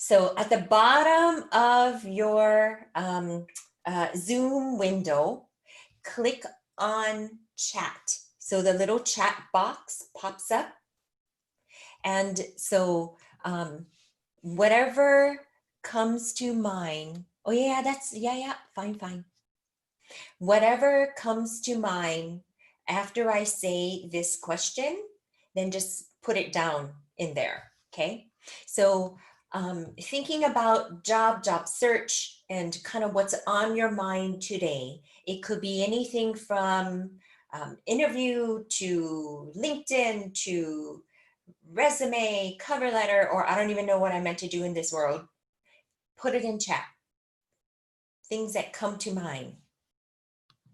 So at the bottom of your Zoom window, click on chat. So the little chat box pops up. And so whatever comes to mind, oh yeah, fine. Whatever comes to mind after I say this question, then just put it down in there, okay? So thinking about job search and kind of what's on your mind today, it could be anything from interview to LinkedIn to resume, cover letter, or I don't even know what I meant to do in this world. Put it in chat. Things that come to mind.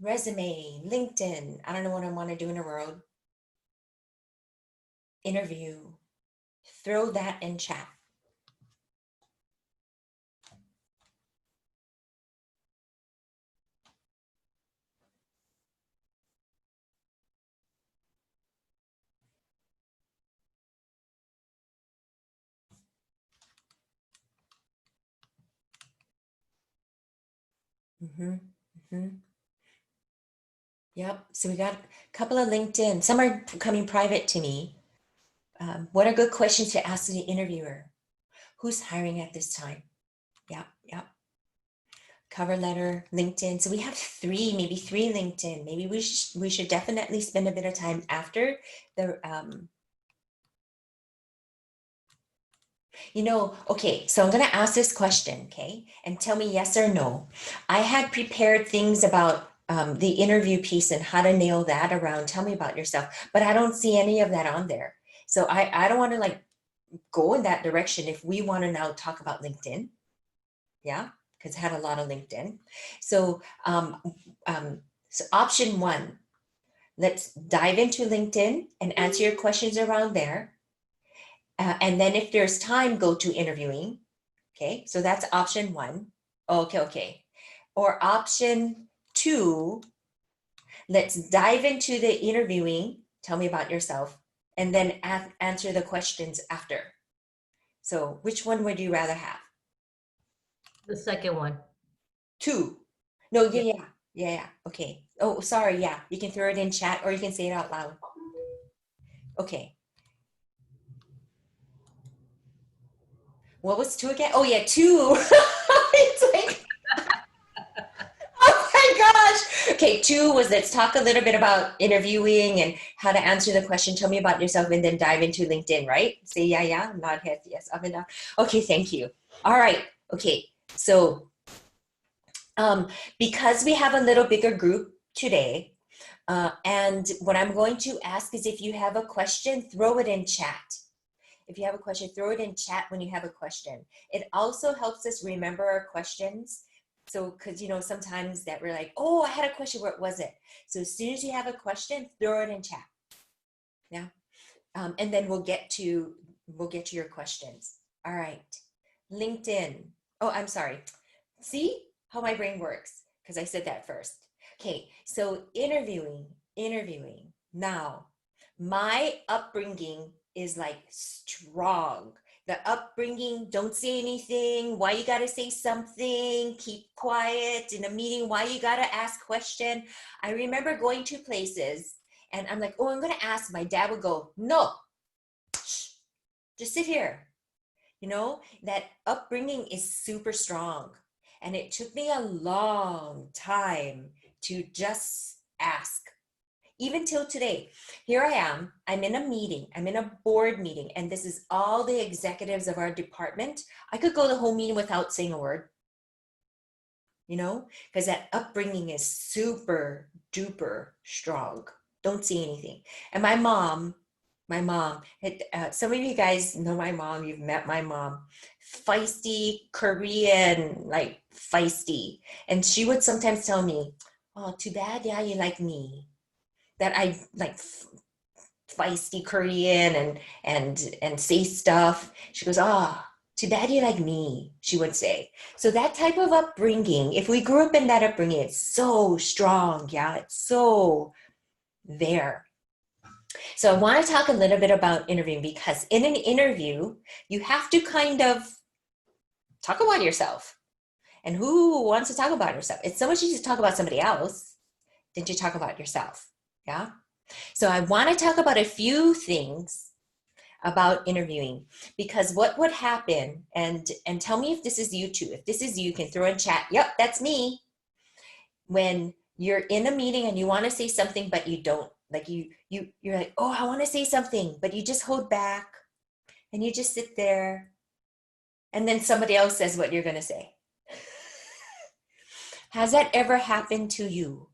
Resume, LinkedIn, I don't know what I want to do in the world. Interview, throw that in chat. Yep, so we got a couple of LinkedIn. Some are coming private to me. What are good questions to ask the interviewer? Who's hiring at this time? Yep. Cover letter, LinkedIn. So we have maybe three LinkedIn. Maybe we should definitely spend a bit of time after the okay, so I'm going to ask this question, okay, and tell me yes or no. I had prepared things about the interview piece and how to nail that around. Tell me about yourself, but I don't see any of that on there. So I don't want to like go in that direction if we want to now talk about LinkedIn. Yeah, because I had a lot of LinkedIn. So, so option one, let's dive into LinkedIn and answer your questions around there. And then if there's time, go to interviewing. Okay, so that's option one. Okay. Or option two, let's dive into the interviewing. Tell me about yourself, and then answer the questions after. So which one would you rather have? The second one. Two. No, yeah. Okay. Oh, sorry. Yeah, you can throw it in chat or you can say it out loud. Okay. What was two again? Oh yeah, two. It's like, oh my gosh. Okay, two was let's talk a little bit about interviewing and how to answer the question. Tell me about yourself and then dive into LinkedIn, right? Say yeah, nod head, yes, up and down. Okay, thank you. All right. Okay, so because we have a little bigger group today, and what I'm going to ask is if you have a question, throw it in chat. If you have a question, throw it in chat when you have a question. It also helps us remember our questions. So, because sometimes that we're like, oh, I had a question, where was it? So as soon as you have a question, throw it in chat. Yeah. And then we'll get to your questions. All right. LinkedIn. Oh, I'm sorry. See how my brain works? Because I said that first. Okay, so interviewing. Now, my upbringing is like strong. The upbringing, don't say anything. Why you gotta say something? Keep quiet in a meeting. Why you gotta ask question? I remember going to places and I'm like, oh, I'm gonna ask. My dad would go, no, shh, just sit here. That upbringing is super strong. And it took me a long time to just ask. Even till today, here I am, I'm in a meeting, I'm in a board meeting, and this is all the executives of our department. I could go the whole meeting without saying a word, because that upbringing is super duper strong. Don't see anything. And my mom, some of you guys know my mom, you've met my mom, feisty Korean, like feisty. And she would sometimes tell me, oh, too bad, yeah, you like me. That I like feisty Korean and say stuff. She goes, oh, too bad you like me, she would say. So that type of upbringing, if we grew up in that upbringing, it's so strong. Yeah, it's so there. So I want to talk a little bit about interviewing because in an interview, you have to kind of talk about yourself. And who wants to talk about yourself? It's so much easier to talk about somebody else than to talk about yourself. Yeah. So I want to talk about a few things about interviewing, because what would happen, and tell me if this is you too. If this is you, can throw in chat, yep, that's me. When you're in a meeting and you want to say something but you don't, like you're like, oh, I want to say something, but you just hold back and you just sit there, and then somebody else says what you're going to say. Has that ever happened to you?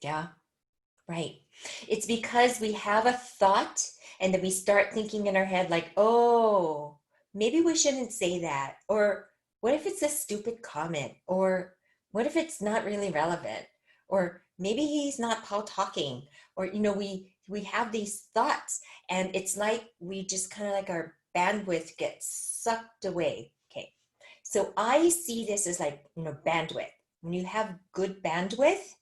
Yeah, right. It's because we have a thought and then we start thinking in our head like, oh, maybe we shouldn't say that. Or what if it's a stupid comment? Or what if it's not really relevant? Or maybe he's not Paul talking. Or, we have these thoughts, and it's like we just kind of like our bandwidth gets sucked away. Okay. So I see this as like, bandwidth. When you have good bandwidth,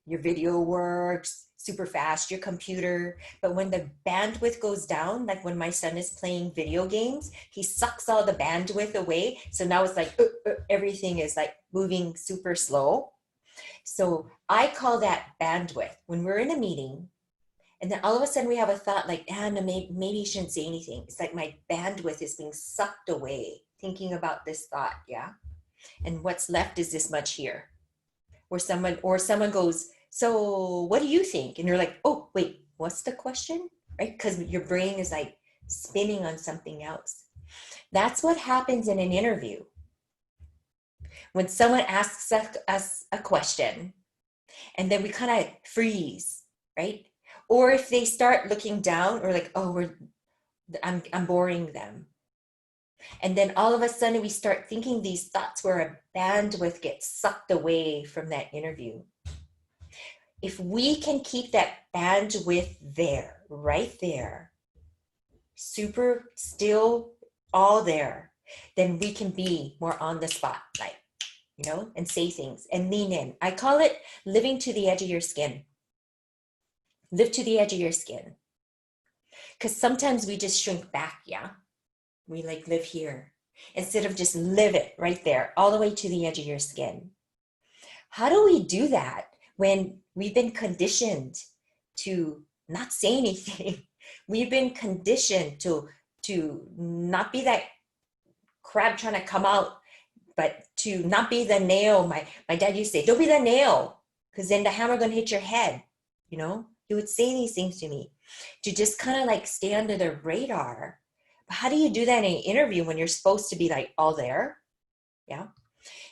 your video works super fast, your computer. But when the bandwidth goes down, like when my son is playing video games, he sucks all the bandwidth away. So now it's like everything is like moving super slow. So I call that bandwidth. When we're in a meeting and then all of a sudden we have a thought like, no, maybe you shouldn't say anything. It's like my bandwidth is being sucked away thinking about this thought. Yeah. And what's left is this much here. Or someone goes, so what do you think? And you're like, oh, wait, what's the question? Right? Because your brain is like spinning on something else. That's what happens in an interview. When someone asks us a question and then we kind of freeze, right? Or if they start looking down or like, oh, I'm boring them. And then all of a sudden we start thinking these thoughts where a bandwidth gets sucked away from that interview. If we can keep that bandwidth there, right there, super still, all there, then we can be more on the spotlight, and say things and lean in. I call it living to the edge of your skin. Live to the edge of your skin. Because sometimes we just shrink back, yeah? We like live here instead of just live it right there, all the way to the edge of your skin. How do we do that when we've been conditioned to not say anything? We've been conditioned to not be that crab trying to come out, but to not be the nail. My dad used to say, don't be the nail, because then the hammer gonna hit your head. He would say these things to me, to just kind of like stay under the radar. But how do you do that in an interview when you're supposed to be like all there? Yeah.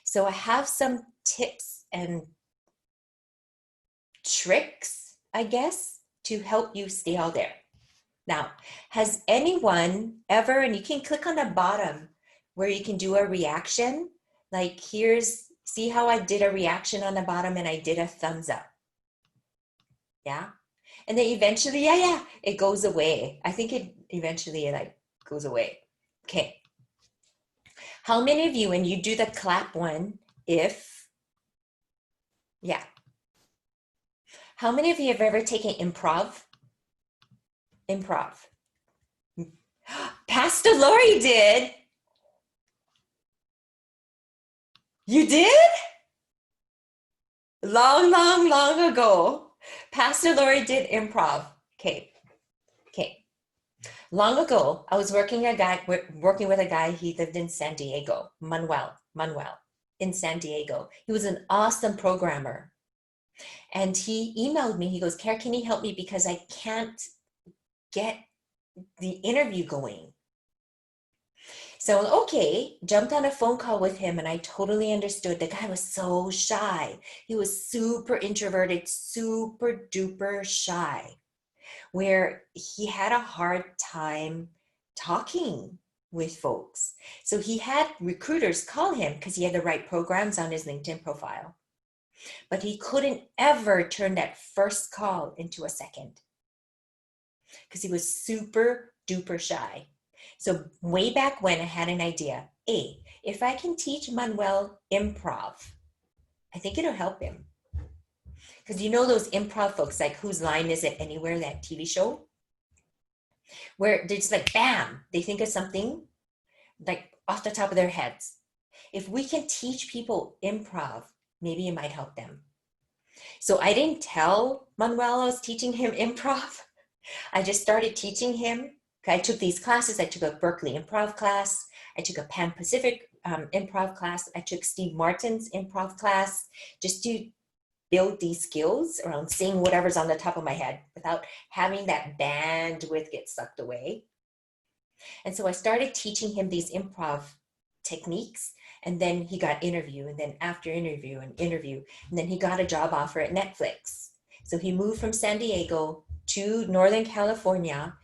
So I have some tips and tricks, I guess, to help you stay all there. Now, has anyone ever, and you can click on the bottom where you can do a reaction, like see how I did a reaction on the bottom and I did a thumbs up. Yeah. And then eventually, yeah, it goes away. I think it eventually like goes away. Okay. How many of you, and you do the clap one, yeah. How many of you have ever taken improv? Improv. Pastor Lori did. You did? Long ago. Pastor Lori did improv. Okay. Long ago, I was working with a guy, he lived in San Diego, Manuel, in San Diego. He was an awesome programmer. And he emailed me, he goes, Cara, can you help me because I can't get the interview going? So, okay, jumped on a phone call with him and I totally understood. The guy was so shy. He was super introverted, super duper shy, where he had a hard time talking with folks. So he had recruiters call him because he had the right programs on his LinkedIn profile. But he couldn't ever turn that first call into a second because he was super duper shy. So way back when I had an idea, if I can teach Manuel improv, I think it'll help him. Because those improv folks, like Whose Line Is It Anywhere, that TV show? where they just like, bam, they think of something like off the top of their heads. If we can teach people improv, maybe it might help them. So I didn't tell Manuel I was teaching him improv. I just started teaching him. I took these classes. I took a Berkeley improv class. I took a Pan Pacific improv class. I took Steve Martin's improv class just to build these skills around saying whatever's on the top of my head without having that bandwidth get sucked away. And so I started teaching him these improv techniques. And then he got interview, and then after interview and interview, and then he got a job offer at Netflix. So he moved from San Diego to Northern California,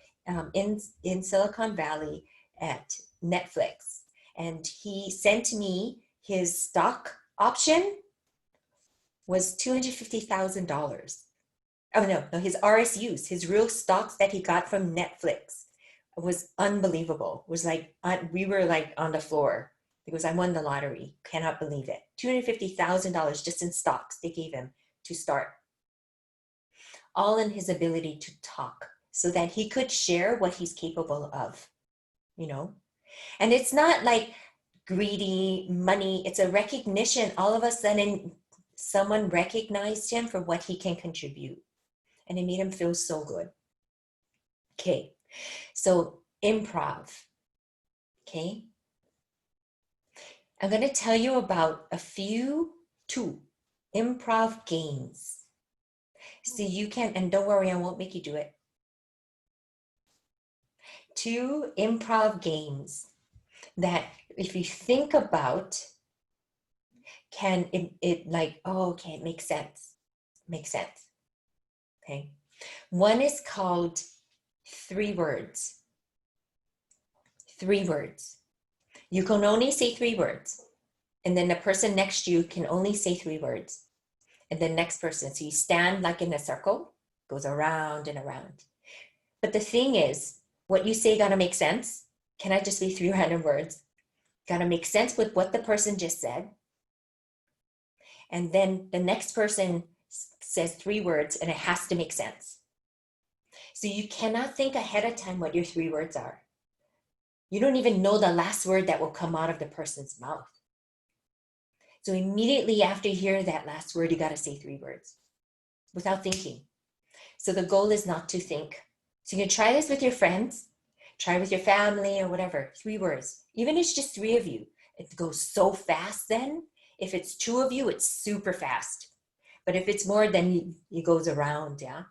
in Silicon Valley at Netflix. And he sent me his stock option was $250,000. Oh no, his RSUs, his real stocks that he got from Netflix was unbelievable. It was like, we were like on the floor because I won the lottery. Cannot believe it. $250,000 just in stocks they gave him to start. All in his ability to talk so that he could share what he's capable of, you know? And it's not like greedy money. It's a recognition. All of a sudden, someone recognized him for what he can contribute. And it made him feel so good. Okay, so improv. Okay. I'm going to tell you about two improv games. So you can, and don't worry, I won't make you do it. 2 improv games that if you think about, can it like, oh, okay, it makes sense. Makes sense. Okay. One is called 3 words. 3 words. You can only say 3 words. And then the person next to you can only say 3 words. And the next person, so you stand like in a circle, goes around and around. But the thing is, what you say gotta make sense. Cannot just be 3 random words. Gotta make sense with what the person just said. And then the next person says 3 words and it has to make sense. So you cannot think ahead of time what your 3 words are. You don't even know the last word that will come out of the person's mouth. So immediately after you hear that last word, you got to say 3 words without thinking. So the goal is not to think. So you can try this with your friends, try with your family or whatever, 3 words. Even if it's just 3 of you, it goes so fast then. If it's 2 of you, it's super fast. But if it's more, then it goes around, yeah?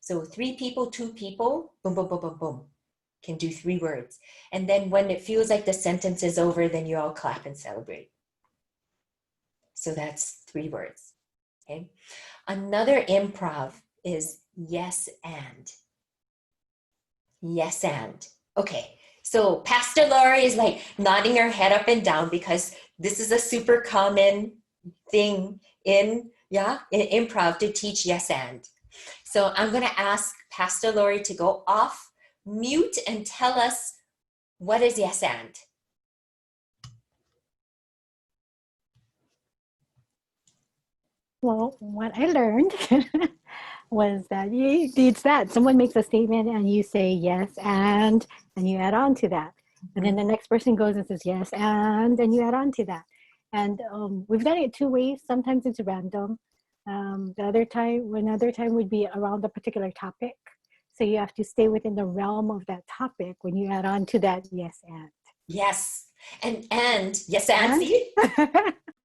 So 3 people, 2 people, boom, boom, boom, boom, boom, can do 3 words. And then when it feels like the sentence is over, then you all clap and celebrate. So that's 3 words, okay? Another improv is yes and. Yes and. Okay, so Pastor Lori is like nodding her head up and down because this is a super common thing in improv to teach yes and. So I'm gonna ask Pastor Lori to go off mute and tell us what is yes and. Well, what I learned was that it's that someone makes a statement and you say yes and you add on to that. And then the next person goes and says yes and you add on to that. And we've done it 2 ways. Sometimes it's random. Another time would be around a particular topic. So you have to stay within the realm of that topic when you add on to that yes and. Yes. And yes and see?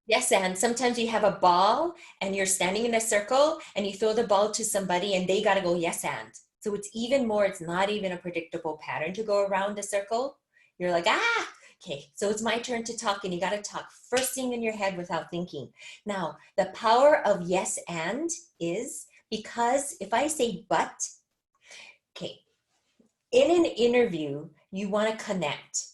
Yes, and sometimes you have a ball and you're standing in a circle and you throw the ball to somebody and they got to go yes and. So it's even more, it's not even a predictable pattern to go around a circle. You're like, okay, so it's my turn to talk and you got to talk first thing in your head without thinking. Now, the power of yes and is because if I say but, okay, in an interview, you want to connect,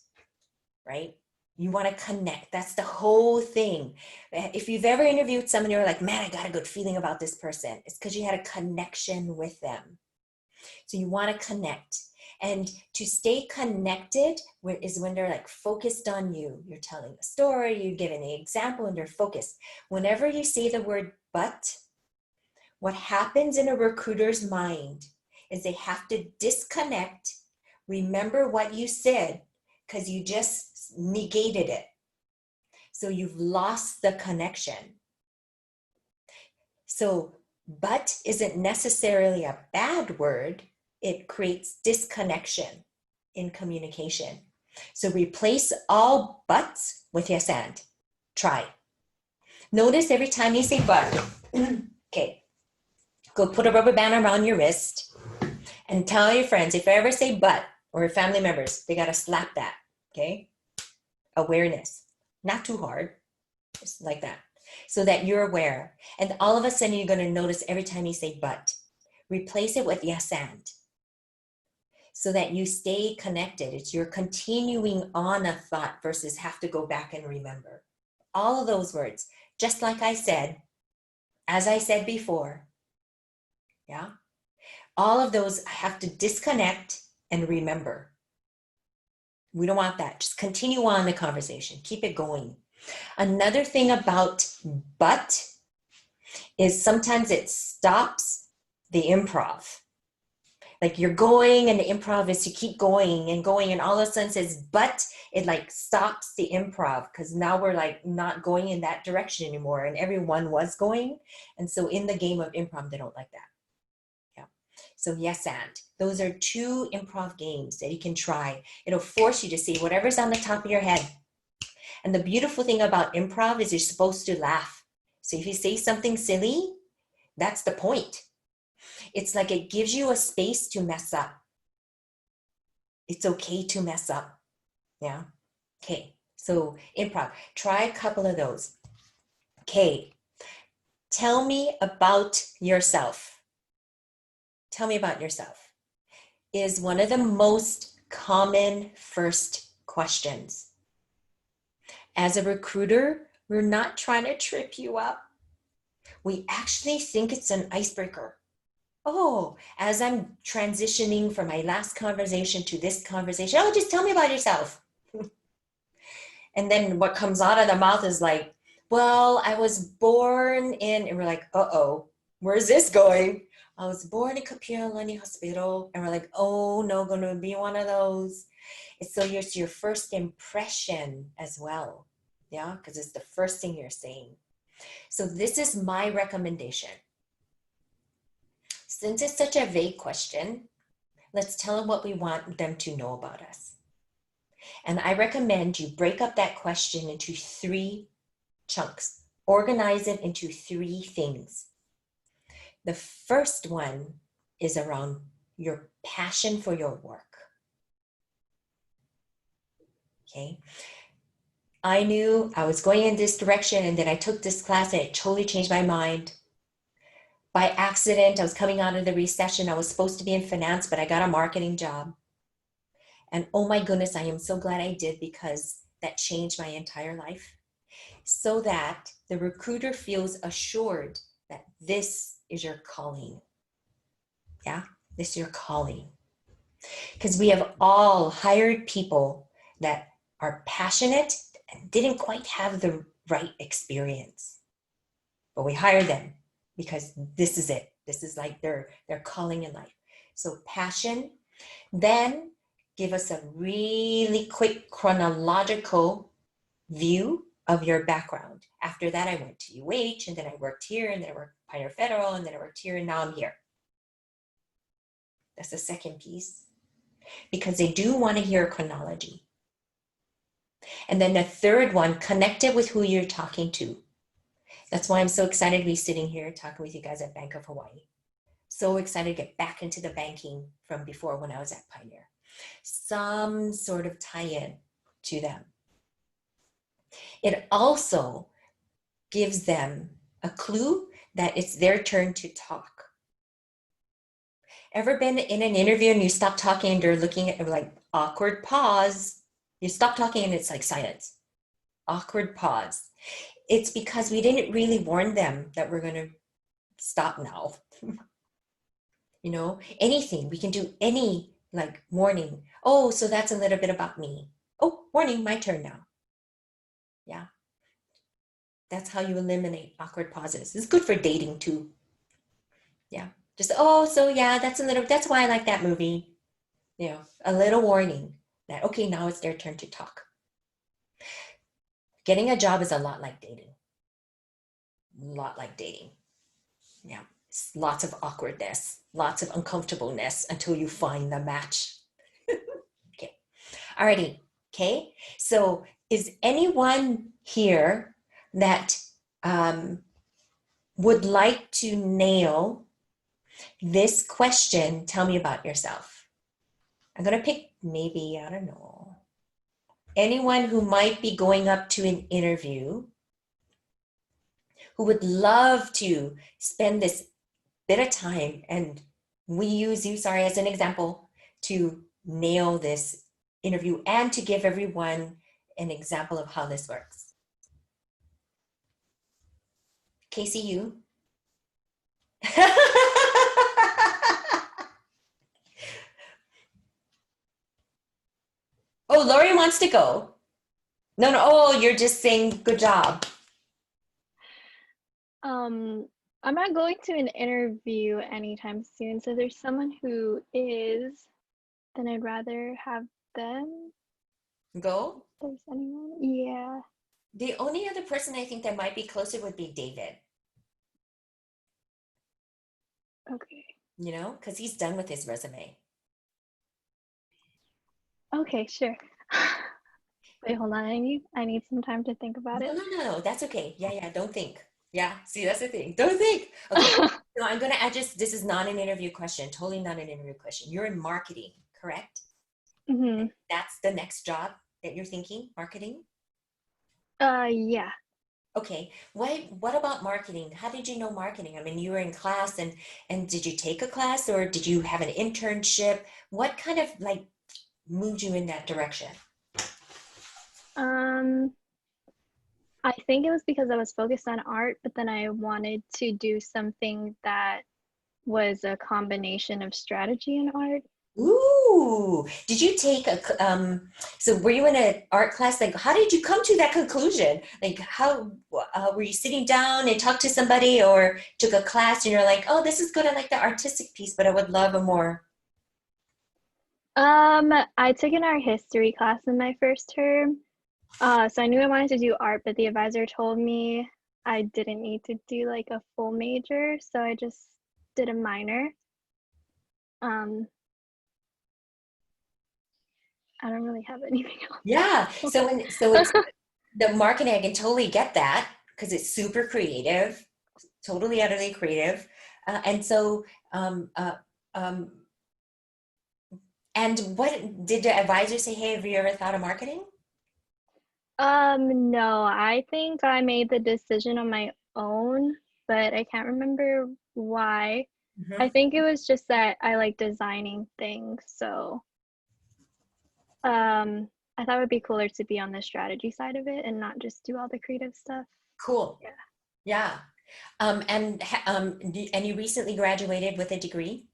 right? You want to connect. That's the whole thing. If you've ever interviewed someone, you're like, man, I got a good feeling about this person. It's because you had a connection with them. So you want to connect. And to stay connected is when they're like focused on you. You're telling a story, you're giving an example, and they're focused. Whenever you say the word but, what happens in a recruiter's mind is they have to disconnect Remember what you said because you just negated it. So you've lost the connection. So, but isn't necessarily a bad word. It creates disconnection in communication. So replace all buts with yes and. Try. Notice every time you say but, okay, go put a rubber band around your wrist and tell your friends, if I ever say but, or your family members, they got to slap that, okay? Awareness. Not too hard, just like that. So that you're aware. And all of a sudden, you're going to notice every time you say but. Replace it with yes and. So that you stay connected. It's you're continuing on a thought versus have to go back and remember. All of those words, just like I said, as I said before, yeah? All of those have to disconnect and remember. We don't want that. Just continue on the conversation. Keep it going. Another thing about but is sometimes it stops the improv. Like you're going and the improv is to keep going and going and all of a sudden says but, it like stops the improv because now we're like not going in that direction anymore and everyone was going. And so in the game of improv, they don't like that. Yeah. So yes and. Those are 2 improv games that you can try. It'll force you to say whatever's on the top of your head. And the beautiful thing about improv is you're supposed to laugh. So if you say something silly, that's the point. It's like it gives you a space to mess up. It's okay to mess up. Yeah. Okay. So improv, try a couple of those. Okay. Tell me about yourself. Tell me about yourself is one of the most common first questions. As a recruiter, we're not trying to trip you up. We actually think it's an icebreaker. Oh, as I'm transitioning from my last conversation to this conversation, oh, just tell me about yourself. And then what comes out of the mouth is like, well, I was born in, and we're like, uh-oh, where's this going? I was born in Kapi'olani Hospital. And we're like, oh, no, going to be one of those. So it's your first impression as well. Yeah, because it's the first thing you're saying. So this is my recommendation. Since it's such a vague question, let's tell them what we want them to know about us. And I recommend you break up that question into 3 chunks. Organize it into 3 things. The first one is around your passion for your work. Okay. I knew I was going in this direction and then I took this class and it totally changed my mind. By accident, I was coming out of the recession. I was supposed to be in finance, but I got a marketing job. And oh my goodness, I am so glad I did because that changed my entire life. So that the recruiter feels assured that this is your calling. Yeah, this is your calling. Because we have all hired people that are passionate and didn't quite have the right experience. But we hire them because this is it. This is like their calling in life. So passion. Then give us a really quick chronological view of your background. After that, I went to UH and then I worked here and then I worked Pioneer Federal and then I worked here and now I'm here. That's the second piece because they do want to hear chronology. And then the third one, connect it with who you're talking to. That's why I'm so excited to be sitting here talking with you guys at Bank of Hawaii. So excited to get back into the banking from before when I was at Pioneer. Some sort of tie-in to them. It also gives them a clue that it's their turn to talk. Ever been in an interview and you stop talking and they're looking at like awkward pause? You stop talking and it's like silence. Awkward pause. It's because we didn't really warn them that we're going to stop now. You know, anything. We can do any like warning. Oh, so that's a little bit about me. Oh, warning, my turn now. Yeah. That's how you eliminate awkward pauses. It's good for dating too. Yeah. Just, oh, so yeah, that's why I like that movie. You know, a little warning that, okay, now it's their turn to talk. Getting a job is a lot like dating. A lot like dating. Yeah. Lots of awkwardness, lots of uncomfortableness until you find the match. Okay. Alrighty. Okay. So is anyone here that would like to nail this question? Tell me about yourself. I'm going to pick maybe, I don't know, anyone who might be going up to an interview who would love to spend this bit of time, and we use you, sorry, as an example to nail this interview and to give everyone an example of how this works. Casey, you? Oh, Lori wants to go. No, no, oh, you're just saying good job. I'm not going to an interview anytime soon, so if there's someone who is, then I'd rather have them. Go. If there's anyone, yeah. The only other person I think that might be closer would be David, Okay. you know, because he's done with his resume. Okay, sure. Wait, hold on. I need some time to think about No, it. no, no, that's okay. Yeah, yeah, don't think. Yeah, see, that's the thing. Don't think. Okay, no, I'm gonna add just, this is not an interview question, totally not an interview question. You're in marketing, correct? Mm-hmm. That's the next job that you're thinking, marketing? Yeah. Okay, what about marketing? How did you know marketing? I mean, you were in class, and did you take a class or did you have an internship? What kind of like moved you in that direction? Um, I think it was because I was focused on art, but then I wanted to do something that was a combination of strategy and art. Ooh, did you take so were you in an art class? Like, how did you come to that conclusion? Like, how were you sitting down and talked to somebody or took a class and you're like, oh, this is good. I like the artistic piece, but I would love a more. I took an art history class in my first term. So I knew I wanted to do art, but the advisor told me I didn't need to do like a full major, so I just did a minor. Um, I don't really have anything else. Yeah. So it's the marketing, I can totally get that because it's super creative, totally utterly creative. And so um, and what did the advisor say, hey, have you ever thought of marketing? No, I think I made the decision on my own, but I can't remember why. I Mhm. think it was just that I like designing things, so I thought it would be cooler to be on the strategy side of it and not just do all the creative stuff. Cool. Yeah. Yeah. And you recently graduated with a degree?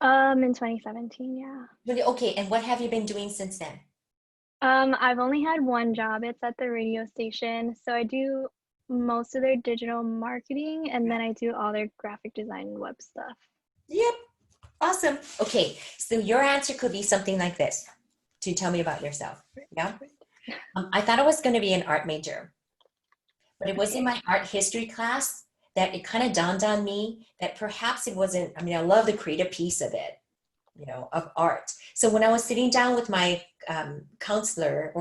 In 2017, yeah. Okay, and what have you been doing since then? I've only had one job. It's at the radio station. So I do most of their digital marketing and then I do all their graphic design and web stuff. Yep. Awesome. Okay, so your answer could be something like this to tell me about yourself. Yeah. I thought I was going to be an art major, but it was in Okay. my art history class that it kind of dawned on me that perhaps it wasn't, I mean, I love the creative piece of it, you know, of art. So when I was sitting down with my counselor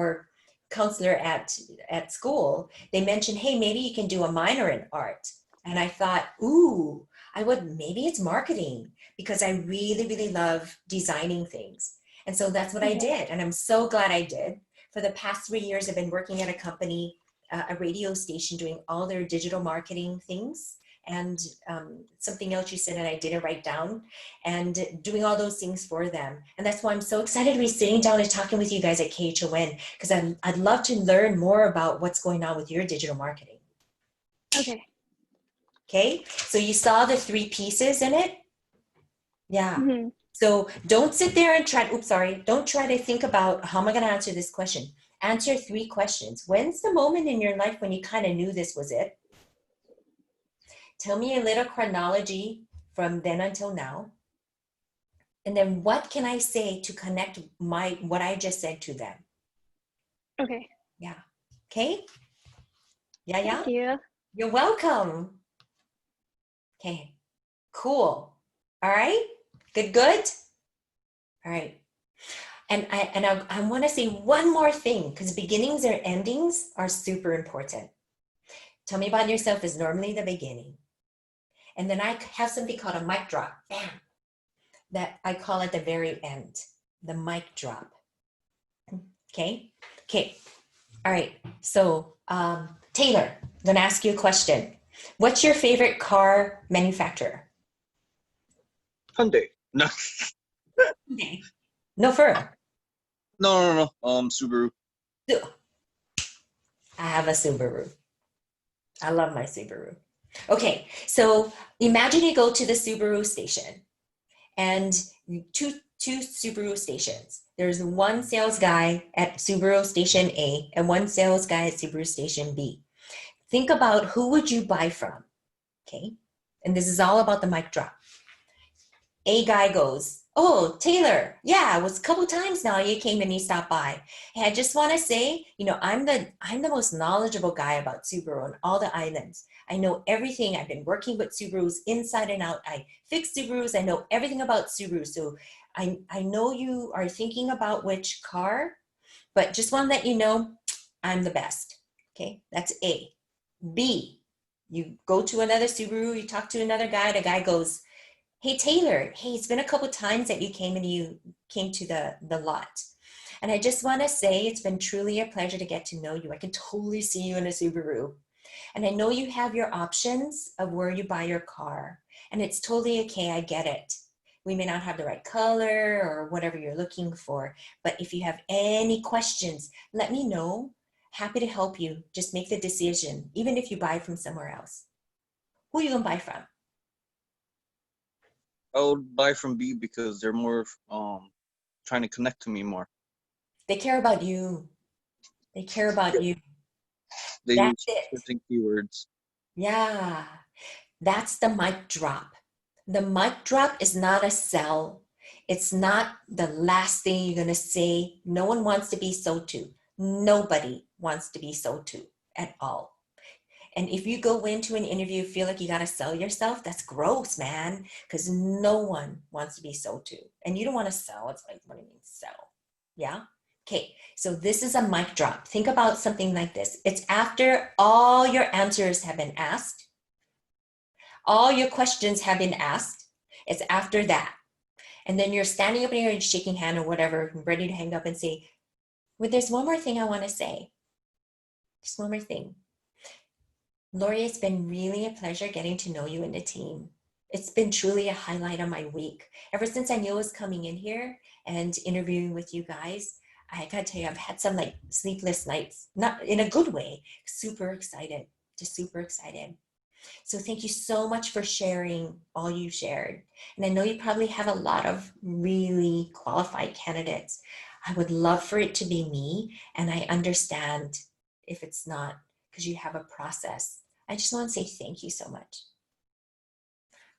at school, they mentioned, hey, maybe you can do a minor in art. And I thought, ooh, I would, maybe it's marketing because I really, really love designing things. And so that's what I Okay. did. And I'm so glad I did. For the past 3 years, I've been working at a company, a radio station, doing all their digital marketing things. And something else you said, and I didn't write down, and doing all those things for them. And that's why I'm so excited to be sitting down and talking with you guys at KHON, because I'd love to learn more about what's going on with your digital marketing. Okay. Okay, so you saw the 3 pieces in it? Yeah. Mm-hmm. So don't sit there and don't try to think about how am I going to answer this question. Answer 3 questions. When's the moment in your life when you kind of knew this was it? Tell me a little chronology from then until now. And then what can I say to connect what I just said to them? Okay. Yeah. Okay? Yeah, yeah. Thank you. You're welcome. Okay. Cool. All right. Good, good. All right. And I want to say one more thing, because beginnings or endings are super important. Tell me about yourself is normally the beginning. And then I have something called a mic drop. Bam. That I call at the very end, the mic drop. Okay. Okay. All right. So Taylor, I'm gonna ask you a question. What's your favorite car manufacturer? Hyundai. No, Okay. No fur. no. Subaru. I have a Subaru. I love my Subaru. Okay, so imagine you go to the Subaru station and two Subaru stations. There's one sales guy at Subaru station A and one sales guy at Subaru station B. Think about who would you buy from, okay? And this is all about the mic drop. A guy goes, "Oh, Taylor, yeah, it was a couple times now you came and you stopped by. Hey, I just want to say, I'm the most knowledgeable guy about Subaru on all the islands. I know everything. I've been working with Subarus inside and out. I fix Subarus. I know everything about Subaru. So I know you are thinking about which car, but just want to let you know, I'm the best." Okay, that's A. B, you go to another Subaru, you talk to another guy, the guy goes, "Hey Taylor, hey, it's been a couple times that you came to the lot. And I just want to say it's been truly a pleasure to get to know you. I can totally see you in a Subaru. And I know you have your options of where you buy your car. And it's totally okay, I get it. We may not have the right color or whatever you're looking for, but if you have any questions, let me know. Happy to help you. Just make the decision, even if you buy from somewhere else. Who are you gonna buy from?" I would buy from B because they're more trying to connect to me more. They care about you. They care about you. They That's use it. certain keywords. Yeah, that's the mic drop. The mic drop is not a sell. It's not the last thing you're going to say. No one wants to be sold to. Nobody wants to be sold to at all. And if you go into an interview, feel like you got to sell yourself, that's gross, man, because no one wants to be sold to. And you don't want to sell. It's like, what do you mean sell? Yeah. Okay, so this is a mic drop. Think about something like this. It's after all your answers have been asked, all your questions have been asked. It's after that. And then you're standing up here and shaking hand or whatever, ready to hang up and say, well, there's one more thing I want to say. Just one more thing. Lori, it's been really a pleasure getting to know you and the team. It's been truly a highlight of my week. Ever since I knew I was coming in here and interviewing with you guys, I gotta tell you, I've had some like sleepless nights, not in a good way. Super excited, just super excited. So thank you so much for sharing all you shared. And I know you probably have a lot of really qualified candidates. I would love for it to be me, and I understand if it's not, because you have a process. I just want to say thank you so much.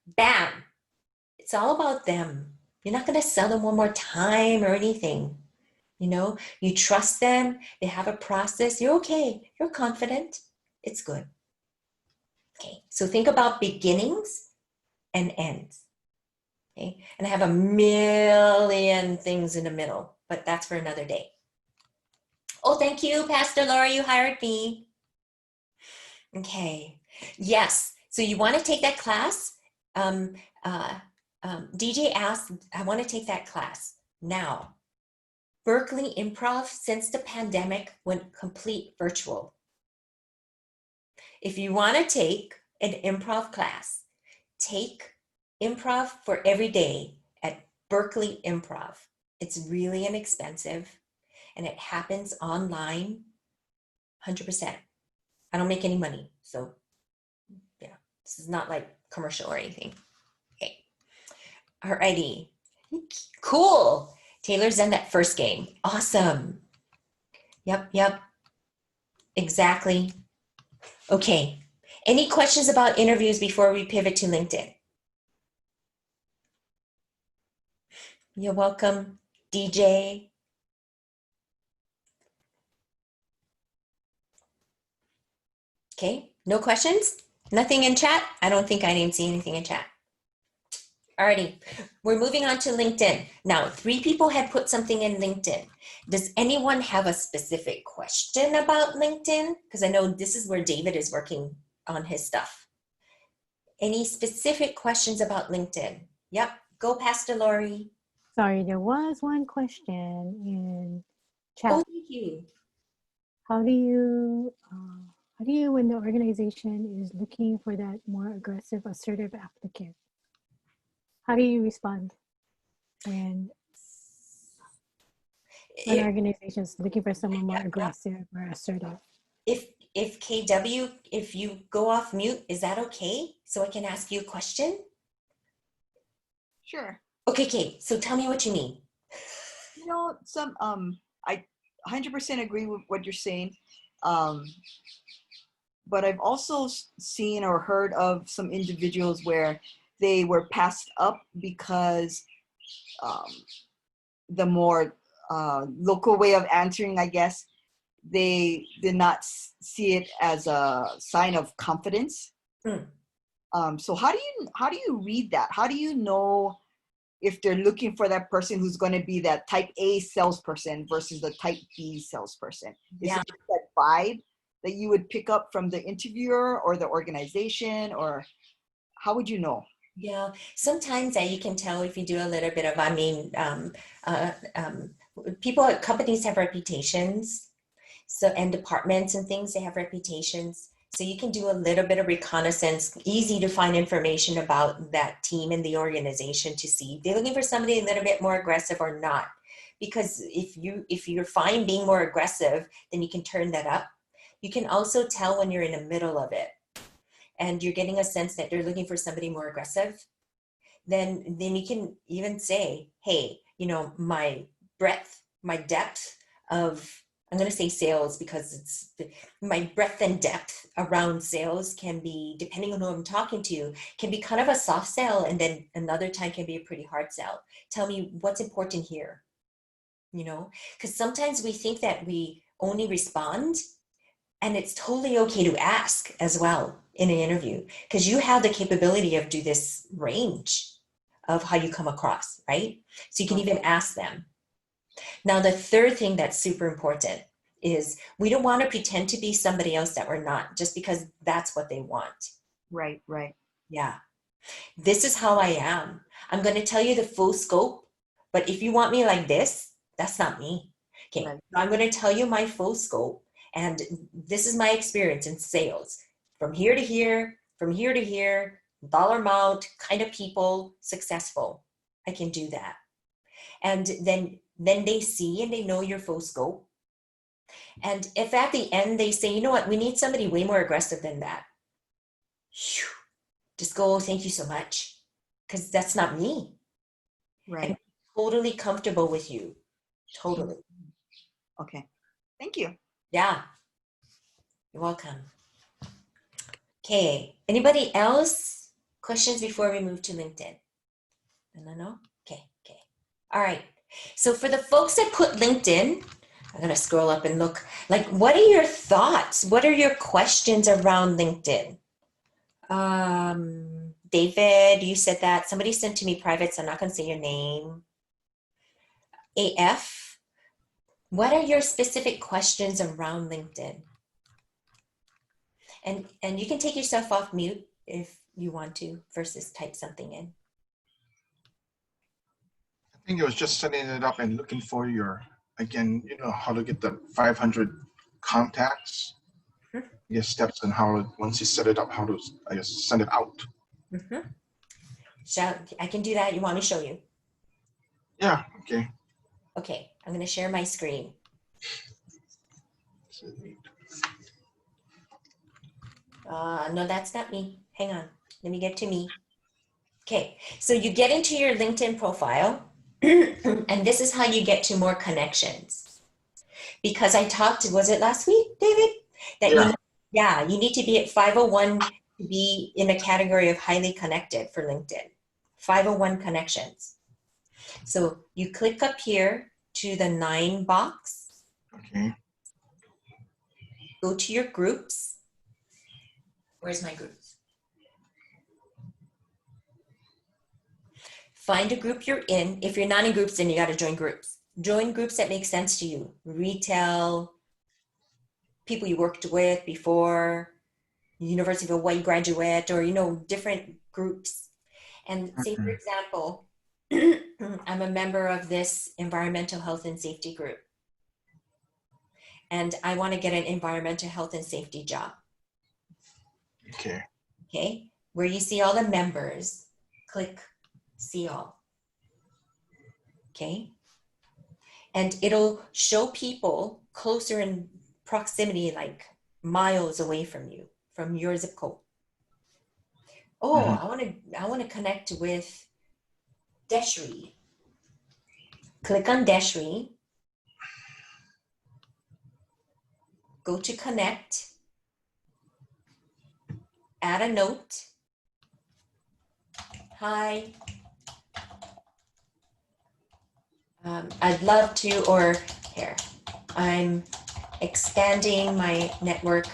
Bam! It's all about them. You're not going to sell them one more time or anything. You trust them, they have a process, you're okay, you're confident, it's good. Okay, so think about beginnings and ends. Okay, and I have a million things in the middle, but that's for another day. Oh, thank you, Pastor Laura, you hired me. Okay, yes, so you want to take that class? DJ asked, I want to take that class. Now, Berkeley Improv, since the pandemic, went complete virtual. If you want to take an improv class, take improv for every day at Berkeley Improv. It's really inexpensive and it happens online 100%. I don't make any money. So yeah, this is not like commercial or anything. Okay. Alrighty. Cool. Taylor's done that first game. Awesome. Yep. Exactly. Okay. Any questions about interviews before we pivot to LinkedIn? You're welcome, DJ. Okay, no questions? Nothing in chat? I don't think I didn't see anything in chat. Alrighty, we're moving on to LinkedIn. Now, 3 people had put something in LinkedIn. Does anyone have a specific question about LinkedIn? Because I know this is where David is working on his stuff. Any specific questions about LinkedIn? Yep, go Pastor Lori. Sorry, there was one question in chat. Oh, thank you. How do you, when the organization is looking for that more aggressive, assertive applicant, how do you respond when an organization is looking for someone more aggressive or assertive? If KW, if you go off mute, is that okay? So I can ask you a question? Sure. Okay, Kate, so tell me what you mean. You know, I 100% agree with what you're saying. But I've also seen or heard of some individuals where they were passed up because the more local way of answering, I guess, they did not see it as a sign of confidence. So how do you read that? How do you know if they're looking for that person who's going to be that type A salesperson versus the type B salesperson? Is it just that vibe that you would pick up from the interviewer or the organization, or how would you know? Yeah, sometimes you can tell if you do a little bit of, companies have reputations. So, and departments and things, they have reputations. So you can do a little bit of reconnaissance, easy to find information about that team and the organization to see if they're looking for somebody a little bit more aggressive or not. Because if you're fine being more aggressive, then you can turn that up. You can also tell when you're in the middle of it and you're getting a sense that they're looking for somebody more aggressive. Then you can even say, hey, you know, my depth of, I'm going to say sales because it's my breadth and depth around sales can be, depending on who I'm talking to, can be kind of a soft sell, and then another time can be a pretty hard sell. Tell me what's important here, you know, because sometimes we think that we only respond, and it's totally okay to ask as well in an interview, because you have the capability of do this range of how you come across, right? So you can even ask them. Now, the third thing that's super important is we don't want to pretend to be somebody else that we're not just because that's what they want. Right. Yeah. This is how I am. I'm going to tell you the full scope, but if you want me like this, that's not me. Okay. Right. I'm going to tell you my full scope, and this is my experience in sales. From here to here, from here to here, dollar amount, kind of people, successful. I can do that. And then they see and they know your full scope. And if at the end they say, you know what, we need somebody way more aggressive than that, just go, thank you so much, because that's not me. Right. I'm totally comfortable with you. Totally. Okay. Thank you. Yeah. You're welcome. Okay. Anybody else? Questions before we move to LinkedIn? No? Okay. All right. So for the folks that put LinkedIn, I'm going to scroll up and look, like, what are your thoughts? What are your questions around LinkedIn? David, you said that. Somebody sent to me private, so I'm not going to say your name. AF, what are your specific questions around LinkedIn? And you can take yourself off mute if you want to versus type something in. I think it was just setting it up and looking for your, again, you know, how to get the 500 contacts. I guess steps and how, once you set it up, how to, I guess, send it out. So I can do that. You want me to show you? Yeah, okay. Okay, I'm going to share my screen. No, that's not me. Hang on. Let me get to me. Okay, so you get into your LinkedIn profile, and this is how you get to more connections. Because I talked, was it last week, David? That you need to be at 501 to be in a category of highly connected for LinkedIn. 501 connections. So you click up here to the 9 box, Okay. go to your groups. Where's my groups? Find a group you're in. If you're not in groups, then you got to join groups. Join groups that make sense to you. Retail, people you worked with before, University of Hawaii graduate, or, different groups. And say, for example, I'm a member of this environmental health and safety group. And I want to get an environmental health and safety job. Okay. Okay. Where you see all the members, click see all. Okay. And it'll show people closer in proximity, like miles away from you, from your zip code. Oh, I want to connect with Deshri. Click on Deshri. Go to connect. Add a note. Hi. I'd love to, or here, I'm expanding my network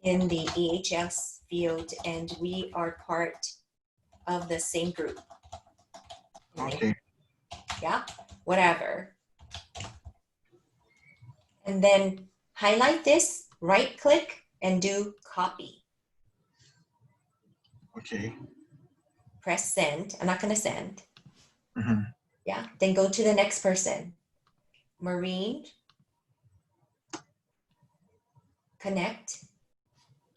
in the EHS field, and we are part of the same group. Okay. Yeah, whatever. And then highlight this, right click, and do copy. Okay. Press send. I'm not going to send. Mm-hmm. Yeah, then go to the next person. Maureen. Connect.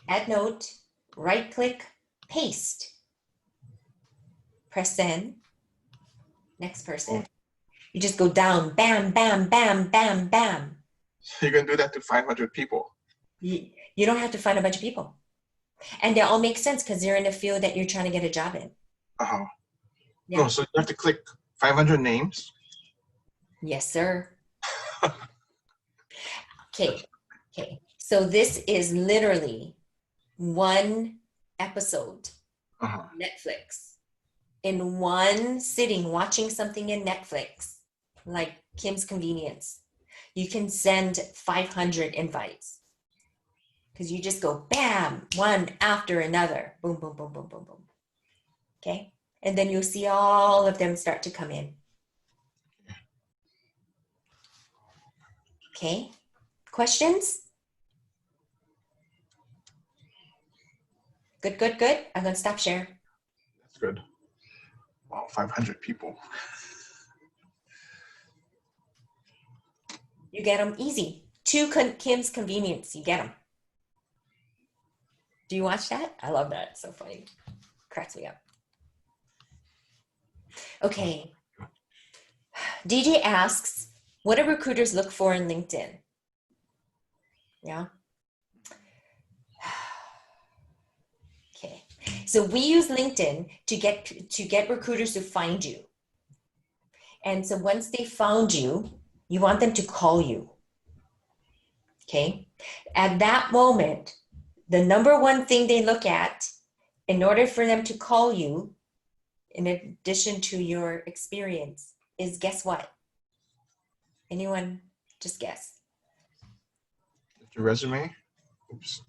Add note. Right click. Paste. Press send. Next person. You just go down. Bam, bam, bam, bam, bam. You can do that to 500 people. You don't have to find a bunch of people. And they all make sense because they're in a field that you're trying to get a job in. Uh-huh. Yeah. Oh, so you have to click 500 names? Yes, sir. Okay. So this is literally one episode, Uh-huh. Netflix. In one sitting, watching something in Netflix, like Kim's Convenience, you can send 500 invites. Because you just go bam, one after another. Boom, boom, boom, boom, boom, boom. Okay? And then you'll see all of them start to come in. Okay? Questions? Good, good, good. I'm going to stop share. That's good. Wow, 500 people. You get them easy. Kim's Convenience. You get them. Do you watch that? I love that. It's so funny. Cracks me up. Okay. DJ asks, what do recruiters look for in LinkedIn? Yeah. Okay. So we use LinkedIn to get recruiters to find you. And so once they found you, you want them to call you. Okay. At that moment, the number one thing they look at in order for them to call you, in addition to your experience, is guess what? Anyone just guess? Your resume? Oops.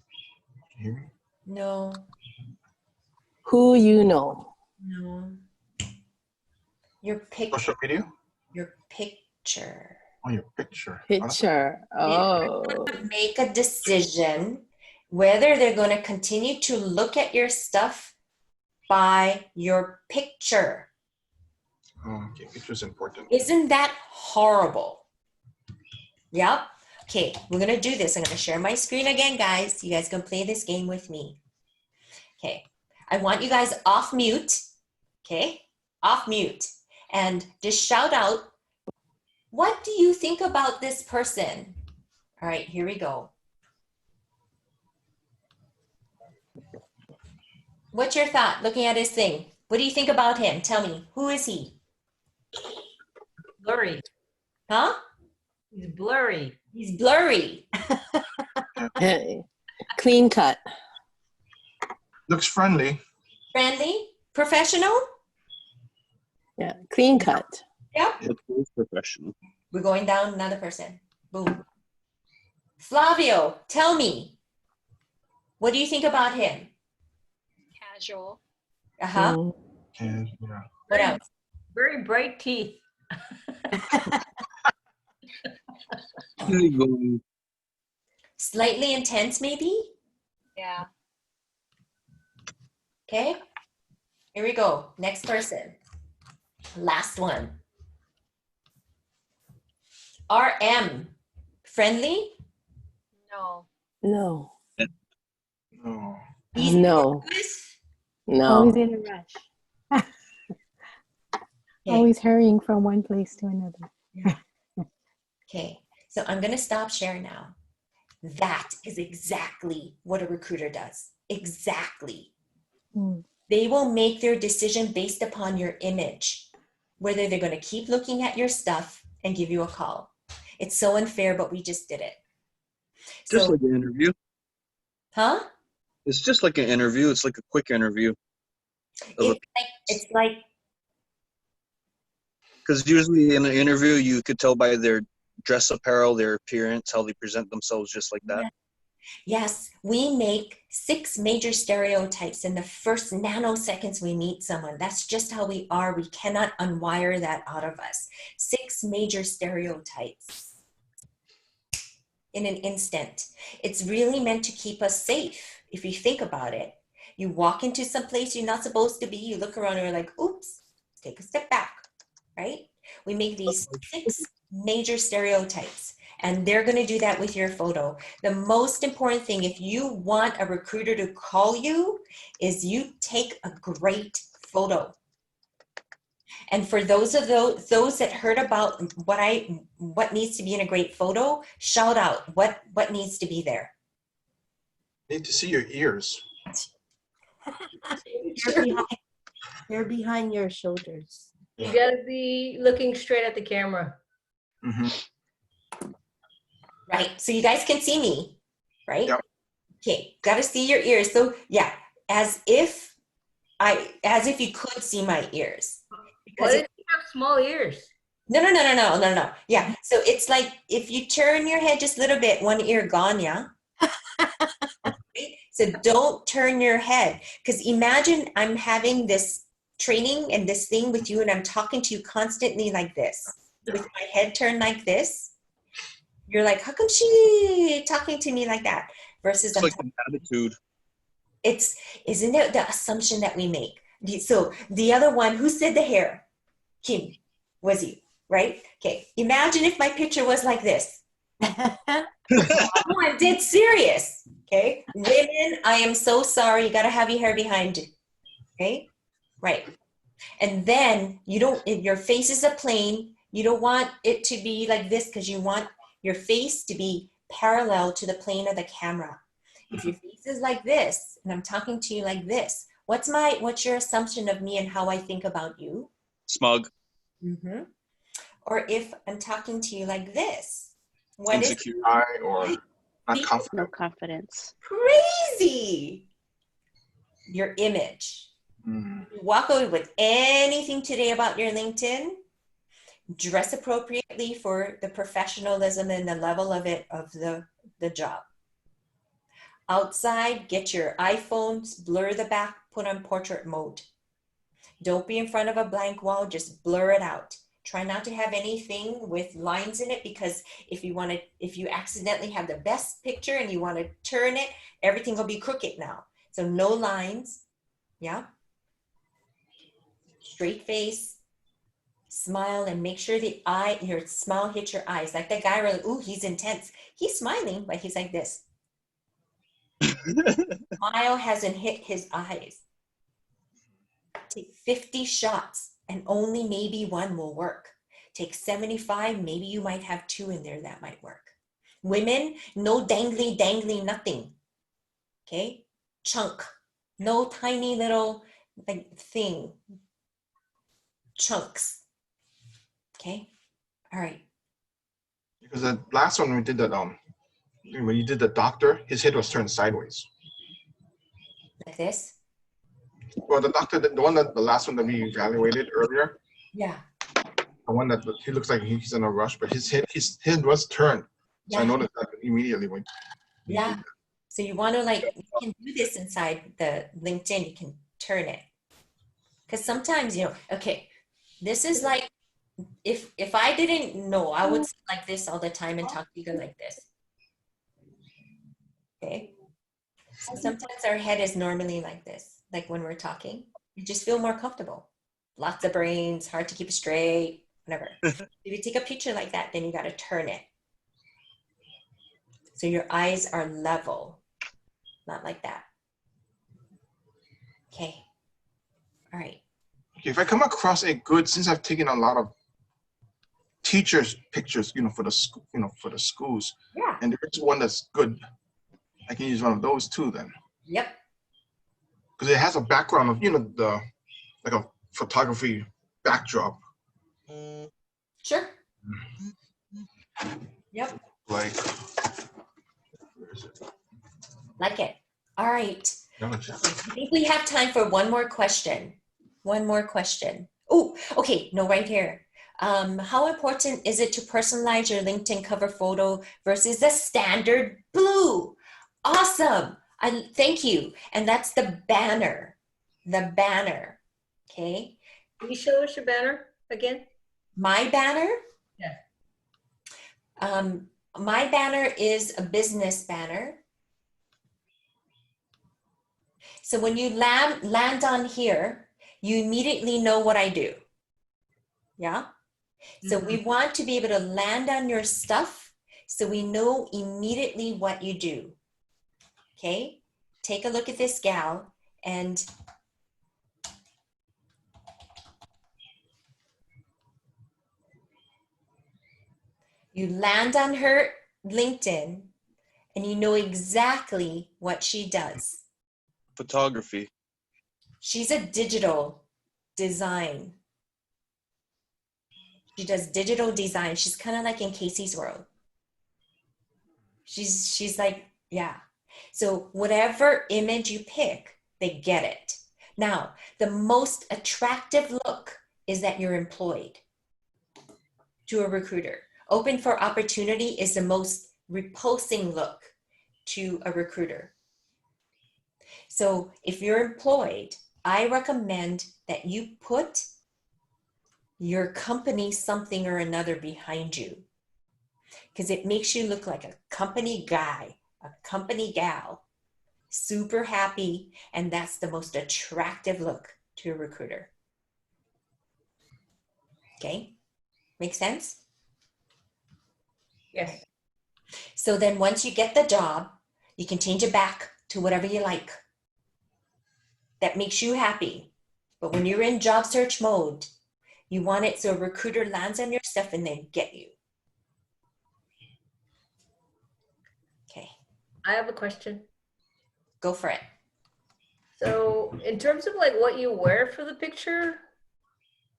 Can you hear me? No. Who you know. No. Your Social media? your picture. Oh, your picture. Picture. Oh. Make a decision whether they're going to continue to look at your stuff by your picture. Oh, okay. Picture's important. Isn't that horrible? Yep. Okay, we're going to do this. I'm going to share my screen again, guys. You guys can play this game with me. Okay. I want you guys off mute. Okay? Off mute. And just shout out, what do you think about this person? All right, here we go. What's your thought looking at his thing? What do you think about him? Tell me, who is he? Blurry. Huh? He's blurry. He's blurry. Hey. Clean cut. Looks friendly. Friendly? Professional? Yeah, clean cut. Yep. It is professional. We're going down another person. Boom. Flavio, tell me, what do you think about him? Casual. Uh-huh. Mm. And, yeah. What else? Very bright teeth. Slightly intense, maybe? Yeah. Okay. Here we go. Next person. Last one. RM. Friendly? No. No, No. Easy to no, work with? Always no. in a rush. Okay. Always hurrying from one place to another. Okay. So I'm going to stop sharing now. That is exactly what a recruiter does. Exactly. Mm. They will make their decision based upon your image, whether they're going to keep looking at your stuff and give you a call. It's so unfair, but we just did it. Just So, like an interview. huh? It's just like an interview. It's like a quick interview. It's like, Because usually in an interview, you could tell by their dress apparel, their appearance, how they present themselves, just like that. yes, we make 6 major stereotypes in the first nanoseconds we meet someone. That's just how we are. We cannot unwire that out of us. 6 major stereotypes in an instant. It's really meant to keep us safe. If you think about it, you walk into some place you're not supposed to be, you look around and you're like, oops, take a step back, right? We make these 6 major stereotypes, and they're going to do that with your photo. The most important thing, if you want a recruiter to call you, is you take a great photo. And for those that heard about what needs to be in a great photo, shout out what needs to be there. Need to see your ears. They're behind your shoulders. You gotta be looking straight at the camera. Mm-hmm. Right. So you guys can see me, right? Yep. Okay. Got to see your ears. So yeah, as if you could see my ears. What if you have small ears? No. Yeah. So it's like if you turn your head just a little bit, one ear gone, yeah. Right? So don't turn your head, because imagine I'm having this training and this thing with you, and I'm talking to you constantly like this, with my head turned like this. You're like, how come she talking to me like that? Versus It's like an attitude. Isn't it the assumption that we make? So the other one, who said the hair? Kim, was you, right? Okay, imagine if my picture was like this. Oh, I'm dead serious. Okay, women, I am so sorry. You got to have your hair behind you. Okay, right. And then if your face is a plane, you don't want it to be like this, because you want your face to be parallel to the plane of the camera. If your face is like this, and I'm talking to you like this, what's your assumption of me and how I think about you? Smug. Mm-hmm. Or if I'm talking to you like this, what is Insecure. High or not See? confident. No confidence. crazy? Your image. Mm. You walk away with anything today about your LinkedIn, dress appropriately for the professionalism and the level of the job. Outside, get your iPhones, blur the back, put on portrait mode. Don't be in front of a blank wall, just blur it out. Try not to have anything with lines in it, because if you accidentally have the best picture and you want to turn it, everything will be crooked now. So no lines, yeah? Straight face, smile, and make sure your smile hits your eyes. Like that guy, really, ooh, he's intense. He's smiling, but he's like this. Smile hasn't hit his eyes. Take 50 shots and only maybe one will work. Take 75, maybe you might have 2 in there that might work. Women, no dangly nothing. Okay? Chunk. No tiny little thing. Chunks. Okay? All right. Because the last one we did that, when you did the doctor, his head was turned sideways. Like this. Well, the doctor, the last one that we evaluated earlier, Yeah. The one that he looks like he's in a rush, but his head was turned. So I Yeah. noticed that immediately when he Yeah. did that. So you want to you can do this inside the LinkedIn. You can turn it. Because sometimes, okay, this is like, if I didn't know, I would sit like this all the time and talk to you like this. Okay. So sometimes our head is normally like this, like when we're talking. You just feel more comfortable. Lots of brains, hard to keep straight, whatever. If you take a picture like that, then you got to turn it. So your eyes are level, not like that. Okay. All right. Okay, if I come across a good, since I've taken a lot of teachers' pictures, for the school, for the schools, Yeah. and there's one that's good, I can use one of those too then. Yep. Because it has a background of, the like a photography backdrop. Sure. Yep. Like, where is it? Like it. All right. Gotcha. I think we have time for one more question. One more question. Oh, okay. No, right here. How important is it to personalize your LinkedIn cover photo versus the standard blue? Awesome. Thank you. And that's the banner. The banner. Okay. Can you show us your banner again? My banner? Yeah. My banner is a business banner. So when you land on here, you immediately know what I do. Yeah? So we want to be able to land on your stuff so we know immediately what you do. Okay? Take a look at this gal and you land on her LinkedIn and you know exactly what she does. Photography. She's a digital design. She does digital design. She's kind of like in Casey's world. She's like, yeah. So whatever image you pick, they get it. Now, the most attractive look is that you're employed to a recruiter. Open for opportunity is the most repulsing look to a recruiter. So if you're employed, I recommend that you put your company something or another behind you, because it makes you look like a company guy, a company gal, super happy, and that's the most attractive look to a recruiter. Okay, make sense? Yes. So then once you get the job, you can change it back to whatever you like that makes you happy. But when you're in job search mode, you want it so a recruiter lands on your stuff and they get you. Okay. I have a question. Go for it. So in terms of like what you wear for the picture,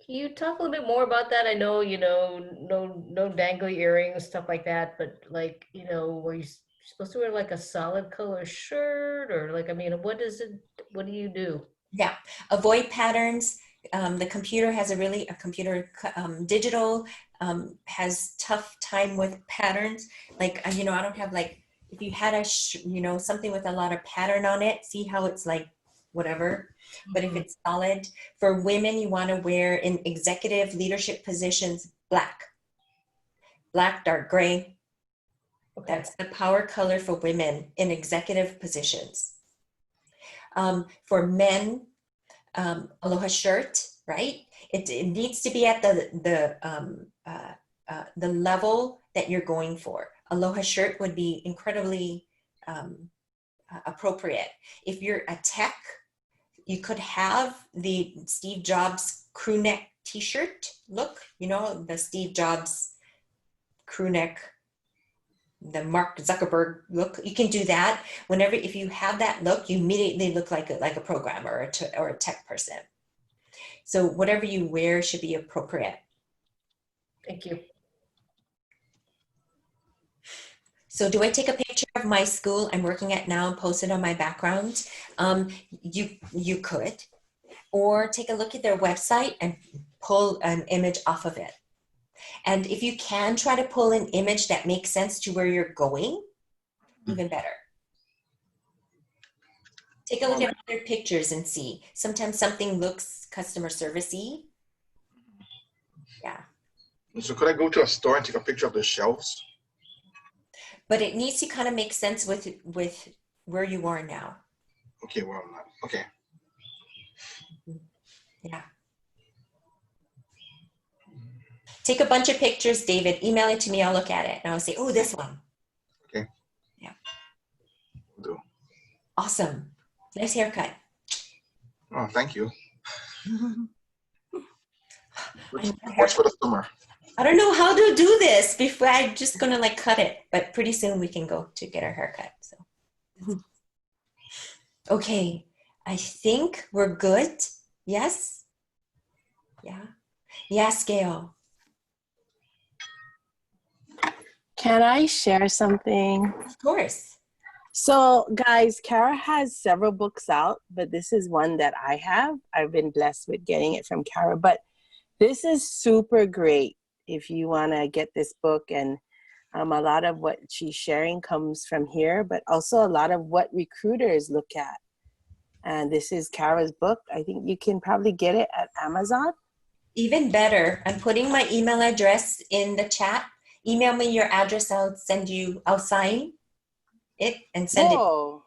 can you talk a little bit more about that? I know, no dangly earrings, stuff like that, but like, were you supposed to wear like a solid color shirt or like, I mean, what do you do? Yeah, avoid patterns. The computer has digital has tough time with patterns. Like, I don't have like, if you had something with a lot of pattern on it, see how it's like, whatever. But if it's solid, for women, you want to wear in executive leadership positions, black, dark gray. Okay. That's the power color for women in executive positions. For men, aloha shirt, right? It needs to be at the level that you're going for. Aloha shirt would be incredibly appropriate. If you're a tech, you could have the Steve Jobs crew neck t-shirt look, the Steve Jobs crew neck, the Mark Zuckerberg look. You can do that. If you have that look, you immediately look like a programmer or a tech person. So whatever you wear should be appropriate. Thank you. So do I take a picture of my school I'm working at now and post it on my background? You could, or take a look at their website and pull an image off of it. And if you can try to pull an image that makes sense to where you're going, even better. Take a look at other pictures and see. Sometimes something looks customer service-y. Yeah. So could I go to a store and take a picture of the shelves? But it needs to kind of make sense with where you are now. Okay, well, I'm not. Okay. Yeah. Take a bunch of pictures, David. Email it to me. I'll look at it. And I'll say, oh, this one. Okay. Yeah. Will do. Awesome. Nice haircut. Oh, thank you. What's for the summer? I don't know how to do this before. I'm just going to like cut it. But pretty soon we can go to get our haircut. So. Okay. I think we're good. Yes? Yeah. Yes, Gail. Can I share something? Of course. So, guys, Cara has several books out, but this is one that I have. I've been blessed with getting it from Cara, but this is super great if you want to get this book. And a lot of what she's sharing comes from here, but also a lot of what recruiters look at. And this is Cara's book. I think you can probably get it at Amazon. Even better. I'm putting my email address in the chat. Email me your address. I'll sign it and send it. Whoa.